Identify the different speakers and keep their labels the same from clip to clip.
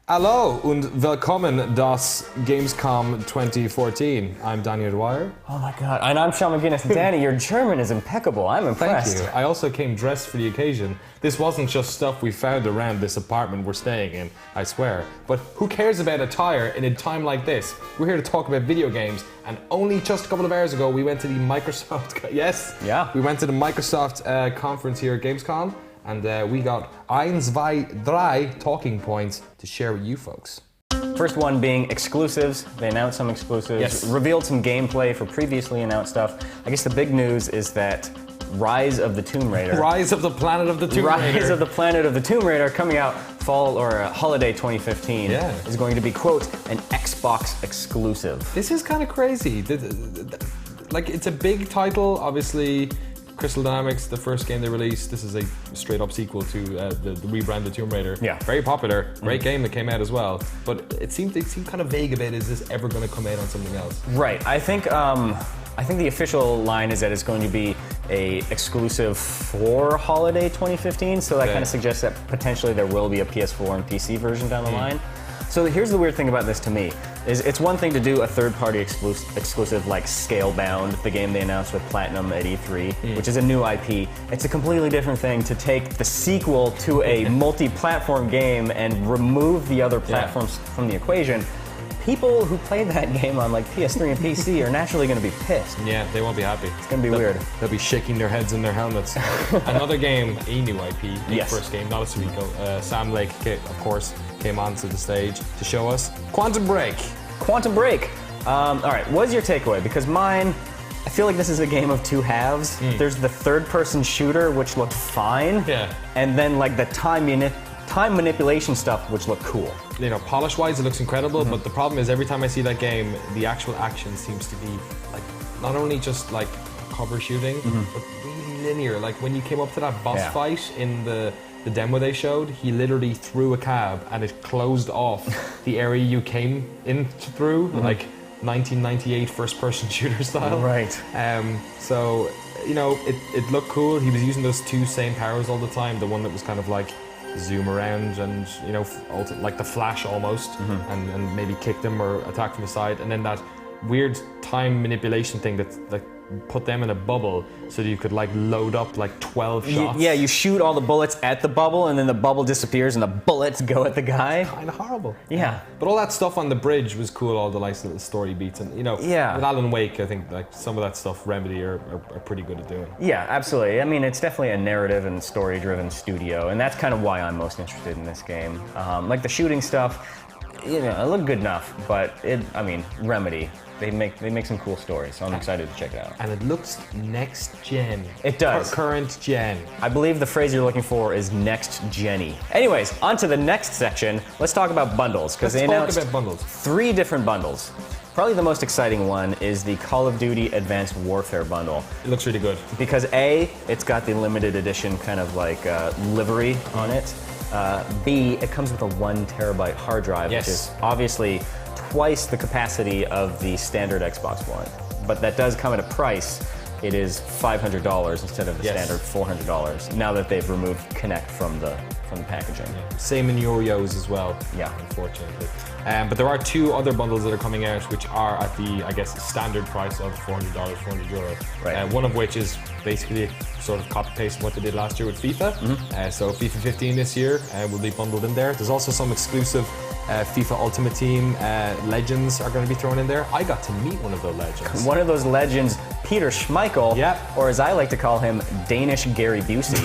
Speaker 1: Hallo und willkommen das Gamescom 2014. I'm Daniel Dwyer.
Speaker 2: Oh my god, and I'm Sean McGinnis. Danny, your German is impeccable. I'm impressed.
Speaker 1: Thank you. I also came dressed for the occasion. This wasn't just stuff we found around this apartment we're staying in, I swear. But who cares about attire in a time like this? We're here to talk about video games, and only just a couple of hours ago we went to the Microsoft, we went to the Microsoft conference here at Gamescom. And we got 1, 2, 3 talking points to share with you folks.
Speaker 2: First one being exclusives. They announced some exclusives, revealed some gameplay for previously announced stuff. I guess the big news is that Rise of the Tomb Raider.
Speaker 1: Rise of the Planet of the Tomb Raider.
Speaker 2: Rise of the Planet of the Tomb Raider coming out fall or holiday 2015 is going to be, quote, an Xbox exclusive.
Speaker 1: This is kind of crazy. Like, it's a big title, obviously. Crystal Dynamics, the first game they released, this is a straight-up sequel to the rebranded Tomb Raider.
Speaker 2: Yeah.
Speaker 1: Very popular, great game that came out as well. But they seem kind of vague about, is this ever going to come out on something else?
Speaker 2: Right. I think the official line is that it's going to be a exclusive for holiday 2015. So that kind of suggests that potentially there will be a PS4 and PC version down the line. So here's the weird thing about this to me, is it's one thing to do a third-party exclusive like Scalebound, the game they announced with Platinum at E3, which is a new IP. It's a completely different thing to take the sequel to a multi-platform game and remove the other platforms from the equation. People who played that game on like PS3 and PC are naturally going to be pissed.
Speaker 1: Yeah, they won't be happy.
Speaker 2: It's going to be weird.
Speaker 1: They'll be shaking their heads in their helmets. Another game, a new IP, the first game, not a sequel. Sam Lake, of course, came onto the stage to show us Quantum Break.
Speaker 2: Quantum Break. All right, what's your takeaway? Because mine, I feel like this is a game of two halves. There's the third-person shooter, which looked fine.
Speaker 1: Yeah.
Speaker 2: And then like the time manipulation stuff, which looked cool.
Speaker 1: You know, polish-wise, it looks incredible, but the problem is every time I see that game, the actual action seems to be like not only just like cover shooting, but really linear. Like when you came up to that boss fight in the demo they showed, he literally threw a cab and it closed off the area you came in through, like 1998 first-person shooter style.
Speaker 2: Right.
Speaker 1: So, you know, it looked cool. He was using those two same powers all the time. The one that was kind of like zoom around and, you know, like the Flash almost, and maybe kick them or attack from the side. And then that weird time manipulation thing that put them in a bubble so that you could like load up like 12 shots.
Speaker 2: Yeah, you shoot all the bullets at the bubble and then the bubble disappears and the bullets go at the guy.
Speaker 1: Kind of horrible.
Speaker 2: Yeah.
Speaker 1: But all that stuff on the bridge was cool, all the nice little story beats, and you know, with Alan Wake, I think like some of that stuff Remedy are pretty good at doing.
Speaker 2: Yeah, absolutely. I mean, it's definitely a narrative and story-driven studio, and that's kind of why I'm most interested in this game. Like the shooting stuff, you know, it looked good enough, but Remedy. They make some cool stories, so I'm excited to check it out.
Speaker 1: And it looks next gen.
Speaker 2: It does.
Speaker 1: Current gen.
Speaker 2: I believe the phrase you're looking for is next Jenny. Anyways, on to the next section. Let's talk about bundles, because they announced 3 different bundles. Probably the most exciting one is the Call of Duty Advanced Warfare bundle.
Speaker 1: It looks really good.
Speaker 2: Because A, it's got the limited edition kind of like livery on it. B, it comes with a 1 terabyte hard drive, which is obviously twice the capacity of the standard Xbox One. But that does come at a price. It is $500 instead of the standard $400 now that they've removed Kinect from the packaging.
Speaker 1: Same in Yoyos as well.
Speaker 2: Yeah.
Speaker 1: Unfortunately. But there are 2 other bundles that are coming out which are at the, I guess, standard price of $400, €400.
Speaker 2: Right.
Speaker 1: One of which is basically sort of copy-paste what they did last year with FIFA. So FIFA 15 this year will be bundled in there. There's also some exclusive FIFA Ultimate Team legends are going to be thrown in there. I got to meet one of those legends.
Speaker 2: One of those legends, Peter Schmeichel, or as I like to call him, Danish Gary Busey.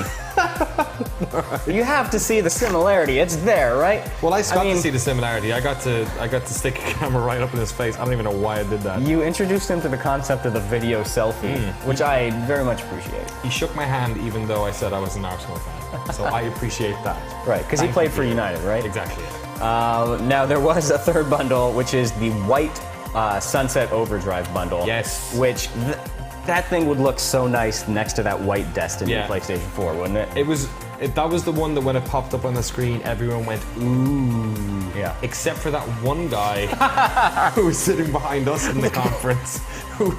Speaker 2: You have to see the similarity. It's there, right?
Speaker 1: Well, I got to see the similarity. I got to stick a camera right up in his face. I don't even know why I did that.
Speaker 2: You introduced him to the concept of the video selfie, which I very much appreciate.
Speaker 1: He shook my hand even though I said I was an Arsenal fan. So I appreciate that.
Speaker 2: Right, because he played for United, right?
Speaker 1: Exactly.
Speaker 2: Now, there was a third bundle, which is the white Sunset Overdrive bundle.
Speaker 1: Yes.
Speaker 2: Which, that thing would look so nice next to that white Destiny PlayStation 4, wouldn't it?
Speaker 1: That was the one that when it popped up on the screen, everyone went, ooh.
Speaker 2: Yeah.
Speaker 1: Except for that one guy who was sitting behind us in the conference, who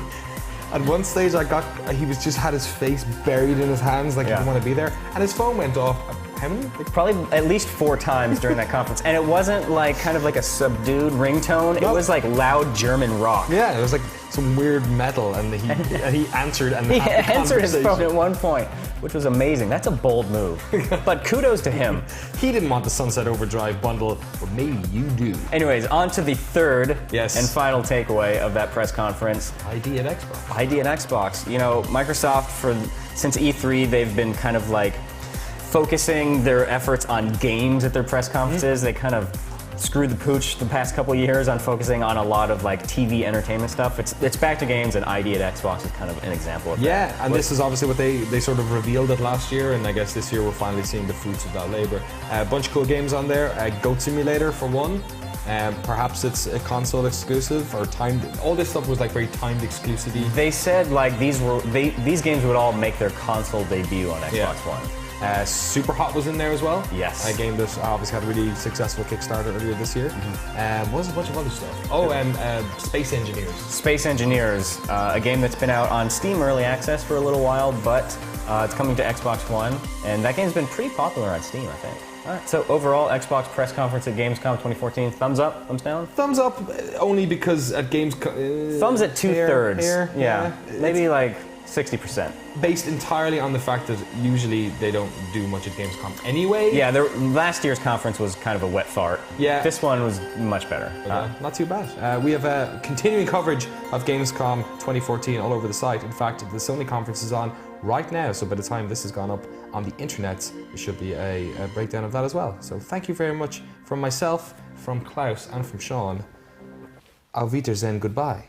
Speaker 1: At one stage, he was just had his face buried in his hands, like he didn't want to be there, and his phone went off. How many?
Speaker 2: Probably at least 4 times during that conference, and it wasn't like kind of like a subdued ringtone. It was like loud German rock.
Speaker 1: Yeah, it was like some weird metal, and he answered and
Speaker 2: He
Speaker 1: had the
Speaker 2: answered his phone
Speaker 1: conversation.
Speaker 2: at one point, which was amazing. That's a bold move, but kudos to him.
Speaker 1: He didn't want the Sunset Overdrive bundle, but maybe you do.
Speaker 2: Anyways, on to the third
Speaker 1: Yes.
Speaker 2: and final takeaway of that press conference.
Speaker 1: ID at Xbox.
Speaker 2: ID at Xbox. You know, Microsoft, since E3, they've been kind of like focusing their efforts on games at their press conferences. They kind of screwed the pooch the past couple years on focusing on a lot of like TV entertainment stuff. It's back to games, and ID at Xbox is kind of an example of that.
Speaker 1: Yeah, and this is obviously what they sort of revealed it last year, and I guess this year we're finally seeing the fruits of that labor. A bunch of cool games on there. Goat Simulator for one. Perhaps it's a console exclusive or timed. All this stuff was like very timed exclusivity.
Speaker 2: They said like these games would all make their console debut on Xbox One.
Speaker 1: Super Hot was in there as well.
Speaker 2: Yes.
Speaker 1: A game that obviously had a really successful Kickstarter earlier this year. What was a bunch of other stuff? Oh, Space Engineers.
Speaker 2: Space Engineers, a game that's been out on Steam Early Access for a little while, but it's coming to Xbox One, and that game's been pretty popular on Steam, I think. All right, so overall, Xbox press conference at Gamescom 2014, thumbs up, thumbs down?
Speaker 1: Thumbs up, only because at Gamescom...
Speaker 2: Thumbs at 2/3.
Speaker 1: Yeah.
Speaker 2: Maybe like 60%.
Speaker 1: Based entirely on the fact that usually they don't do much at Gamescom anyway.
Speaker 2: Yeah, last year's conference was kind of a wet fart.
Speaker 1: Yeah.
Speaker 2: This one was much better.
Speaker 1: Not too bad. We have continuing coverage of Gamescom 2014 all over the site. In fact, the Sony conference is on right now, so by the time this has gone up on the internet, there should be a breakdown of that as well. So thank you very much from myself, from Klaus, and from Sean. Auf Wiedersehen, goodbye.